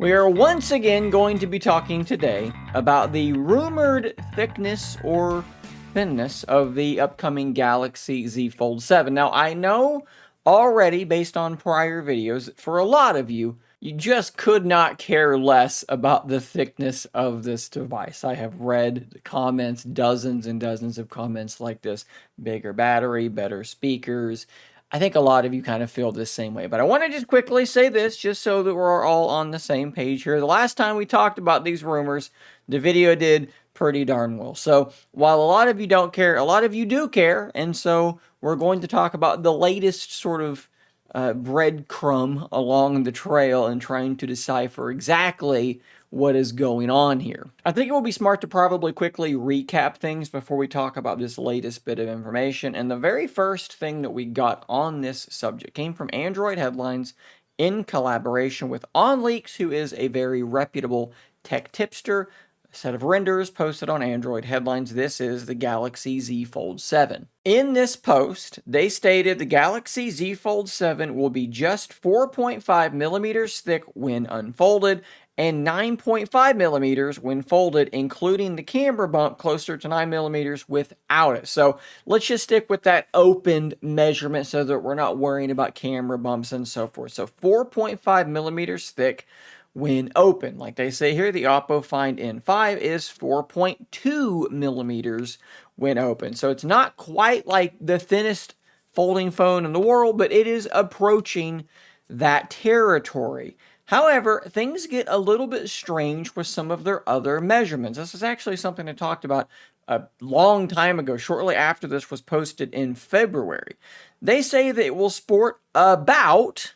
We are once again going to be talking today about the rumored thickness or thinness of the upcoming Galaxy Z Fold 7. Now, I know already, based on prior videos, that for a lot of you, you just could not care less about the thickness of this device. I have read the comments, dozens and dozens of comments like this. Bigger battery, better speakers. I think a lot of you kind of feel the same way. But I want to just quickly say this, just so that we're all on the same page here. The last time we talked about these rumors, the video did pretty darn well. So while a lot of you don't care, a lot of you do care. And so we're going to talk about the latest sort of breadcrumb along the trail and trying to decipher exactly what is going on here. I think it will be smart to probably quickly recap things before we talk about this latest bit of information. And the very first thing that we got on this subject came from Android Headlines in collaboration with OnLeaks, who is a very reputable tech tipster. A set of renders posted on Android Headlines. This is the Galaxy Z Fold 7. In this post, they stated the Galaxy Z Fold 7 will be just 4.5 millimeters thick when unfolded and 9.5 millimeters when folded, including the camera bump closer to 9 millimeters without it. So let's just stick with that opened measurement so that we're not worrying about camera bumps and so forth. So 4.5 millimeters thick when open. Like they say here, the Oppo Find N5 is 4.2 millimeters when open. So it's not quite like the thinnest folding phone in the world, but it is approaching that territory. However, things get a little bit strange with some of their other measurements. This is actually something I talked about a long time ago, shortly after this was posted in February. They say that it will sport around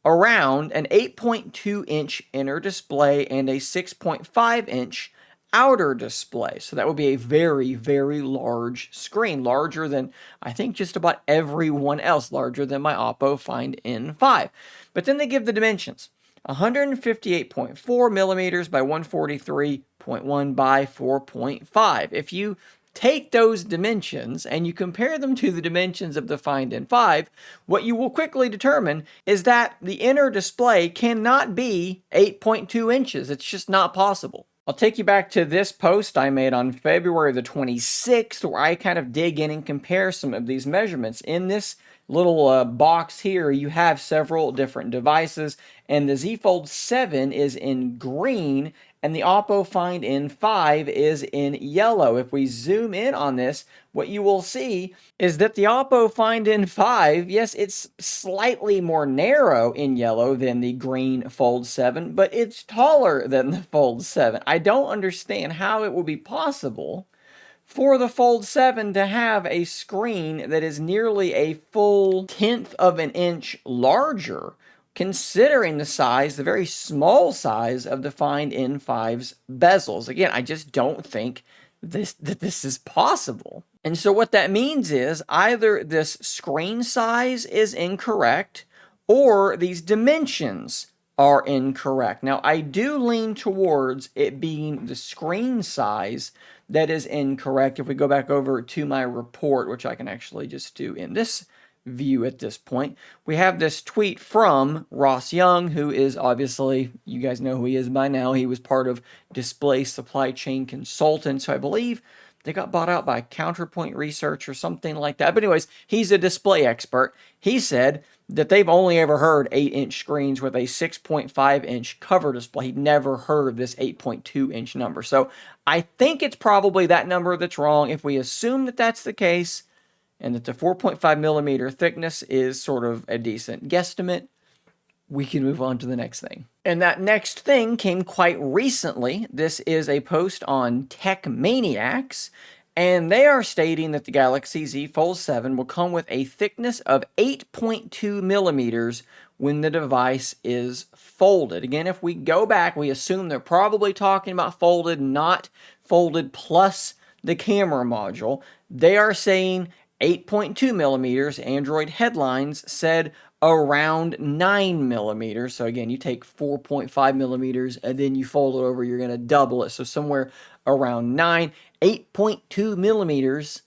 an 8.2-inch inner display and a 6.5-inch outer display. So that would be a very, very large screen, larger than, I think, just about everyone else, larger than my Oppo Find N5. But then they give the dimensions. 158.4 millimeters by 143.1 by 4.5. If you take those dimensions and you compare them to the dimensions of the Find N5, what you will quickly determine is that the inner display cannot be 8.2 inches. It's just not possible. I'll take you back to this post I made on February the 26th, where I kind of dig in and compare some of these measurements. In this little box here, you have several different devices, and the Z Fold 7 is in green, and the Oppo Find N5 is in yellow. If we zoom in on this, what you will see is that the Oppo Find N5, yes, it's slightly more narrow in yellow than the green Fold 7, but it's taller than the Fold 7. I don't understand how it will be possible for the Fold 7 to have a screen that is nearly a full tenth of an inch larger, considering the size, the very small size of the Find N5's bezels. Again, I just don't think that this is possible. And so what that means is either this screen size is incorrect or these dimensions are incorrect. Now, I do lean towards it being the screen size that is incorrect. If we go back over to my report, which I can actually just do in this view at this point, we have this tweet from Ross Young, who is obviously, you guys know who he is by now. He was part of Display Supply Chain Consultants, so I believe they got bought out by Counterpoint Research or something like that. But anyways, he's a display expert. He said that they've only ever heard 8-inch screens with a 6.5-inch cover display. He'd never heard of this 8.2-inch number. So I think it's probably that number that's wrong. If we assume that that's the case and that the 4.5 millimeter thickness is sort of a decent guesstimate, we can move on to the next thing. And that next thing came quite recently. This is a post on Tech Maniacs, and they are stating that the Galaxy Z Fold 7 will come with a thickness of 8.2 millimeters when the device is folded. Again, if we go back, we assume they're probably talking about folded, not folded plus the camera module. They are saying 8.2 millimeters. Android Headlines said around 9 millimeters. So again, you take 4.5 millimeters and then you fold it over, you're going to double it. So somewhere around 9. 8.2 millimeters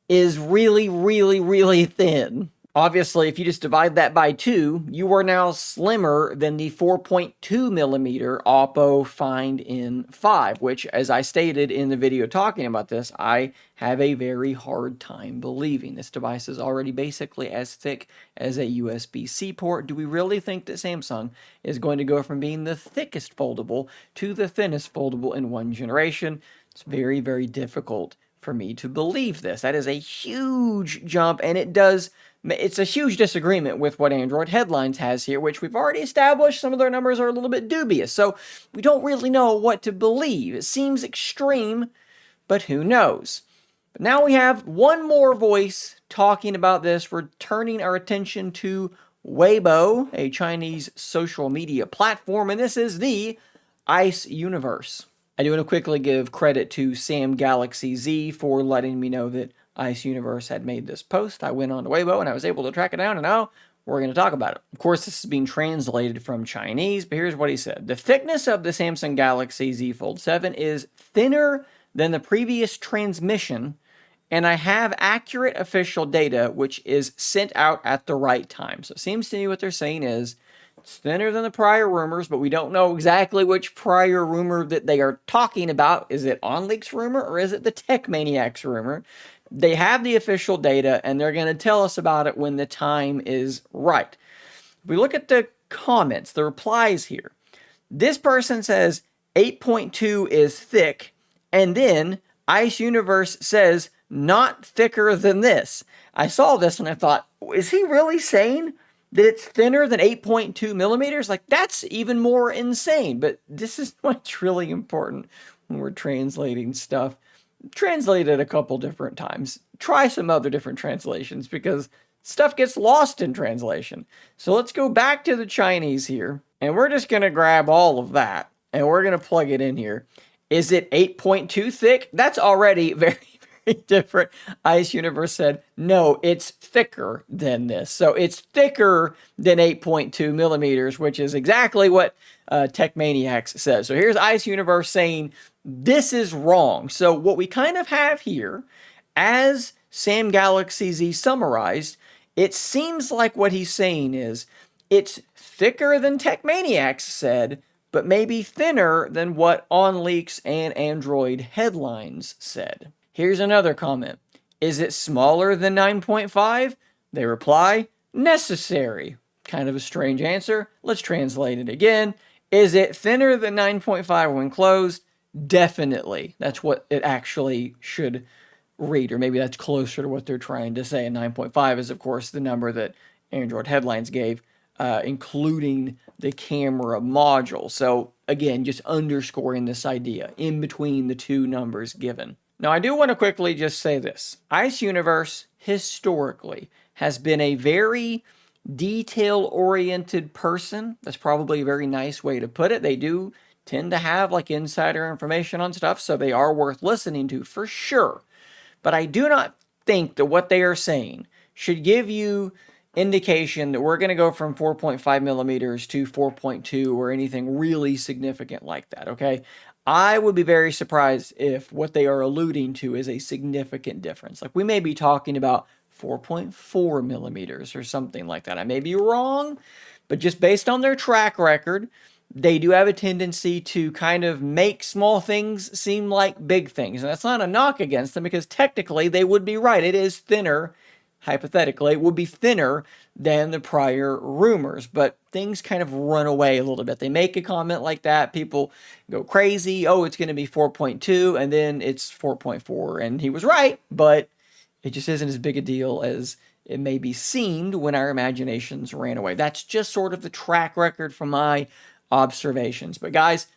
is really, really, really thin. Obviously, if you just divide that by 2, you are now slimmer than the 4.2 millimeter Oppo Find N5, which, as I stated in the video talking about this, I have a very hard time believing. This device is already basically as thick as a USB-C port. Do we really think that Samsung is going to go from being the thickest foldable to the thinnest foldable in one generation? It's very, very difficult for me to believe this. That is a huge jump, and it's a huge disagreement with what Android Headlines has here, which we've already established. Some of their numbers are a little bit dubious, so we don't really know what to believe. It seems extreme, but who knows? But now we have one more voice talking about this. We're turning our attention to Weibo, a Chinese social media platform, and this is the Ice Universe. I do want to quickly give credit to Sam Galaxy Z for letting me know that Ice Universe had made this post. I went on to Weibo and I was able to track it down, and now we're going to talk about it. Of course, this is being translated from Chinese, but here's what he said. The thickness of the Samsung Galaxy Z Fold 7 is thinner than the previous transmission, and I have accurate official data which is sent out at the right time. So it seems to me what they're saying is it's thinner than the prior rumors, but we don't know exactly which prior rumor that they are talking about. Is it OnLeak's rumor or is it the Tech Maniacs rumor? They have the official data, and they're going to tell us about it when the time is right. If we look at the comments, the replies here, this person says 8.2 is thick, and then Ice Universe says not thicker than this. I saw this and I thought, is he really saying that it's thinner than 8.2 millimeters? Like, that's even more insane. But this is what's really important when we're translating stuff. Translate it a couple different times. Try some other different translations because stuff gets lost in translation. So let's go back to the Chinese here, and we're just going to grab all of that, and we're going to plug it in here. Is it 8.2 thick? That's already very, very different. Ice Universe said, no, it's thicker than this. So it's thicker than 8.2 millimeters, which is exactly what Tech Maniacs says. So here's Ice Universe saying, this is wrong. So what we kind of have here, as Sam Galaxy Z summarized, it seems like what he's saying is, it's thicker than Tech Maniacs said, but maybe thinner than what OnLeaks and Android Headlines said. Here's another comment. Is it smaller than 9.5? They reply, necessary. Kind of a strange answer. Let's translate it again. Is it thinner than 9.5 when closed? Definitely. That's what it actually should read, or maybe that's closer to what they're trying to say. And 9.5 is, of course, the number that Android Headlines gave, including the camera module. So, again, just underscoring this idea in between the two numbers given. Now, I do want to quickly just say this. Ice Universe, historically, has been a very detail-oriented person. That's probably a very nice way to put it. They do tend to have like insider information on stuff, so they are worth listening to for sure. But I do not think that what they are saying should give you indication that we're going to go from 4.5 millimeters to 4.2 or anything really significant like that, okay? I would be very surprised if what they are alluding to is a significant difference. Like, we may be talking about 4.4 millimeters or something like that. I may be wrong, but just based on their track record, they do have a tendency to kind of make small things seem like big things. And that's not a knock against them, because technically they would be right. It is thinner, hypothetically, it would be thinner than the prior rumors. But things kind of run away a little bit. They make a comment like that, people go crazy. Oh, it's going to be 4.2, and then it's 4.4. And he was right, but it just isn't as big a deal as it maybe seemed when our imaginations ran away. That's just sort of the track record from my observations. But guys,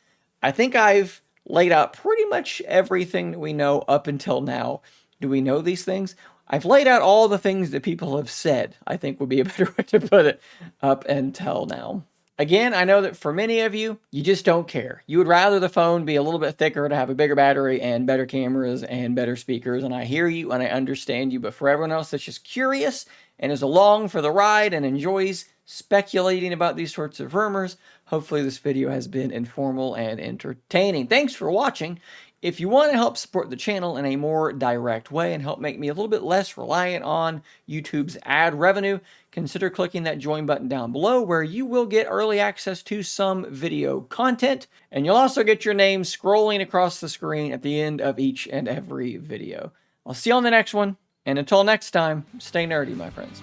I think I've laid out pretty much everything that we know up until now. Do we know these things? I've laid out all the things that people have said, I think would be a better way to put it, up until now. Again, I know that for many of you, you just don't care. You would rather the phone be a little bit thicker to have a bigger battery and better cameras and better speakers, and I hear you and I understand you. But for everyone else that's just curious and is along for the ride and enjoys speculating about these sorts of rumors, hopefully this video has been informal and entertaining. Thanks for watching. If you want to help support the channel in a more direct way and help make me a little bit less reliant on YouTube's ad revenue, consider clicking that join button down below where you will get early access to some video content, and you'll also get your name scrolling across the screen at the end of each and every video. I'll see you on the next one, and until next time, stay nerdy, my friends.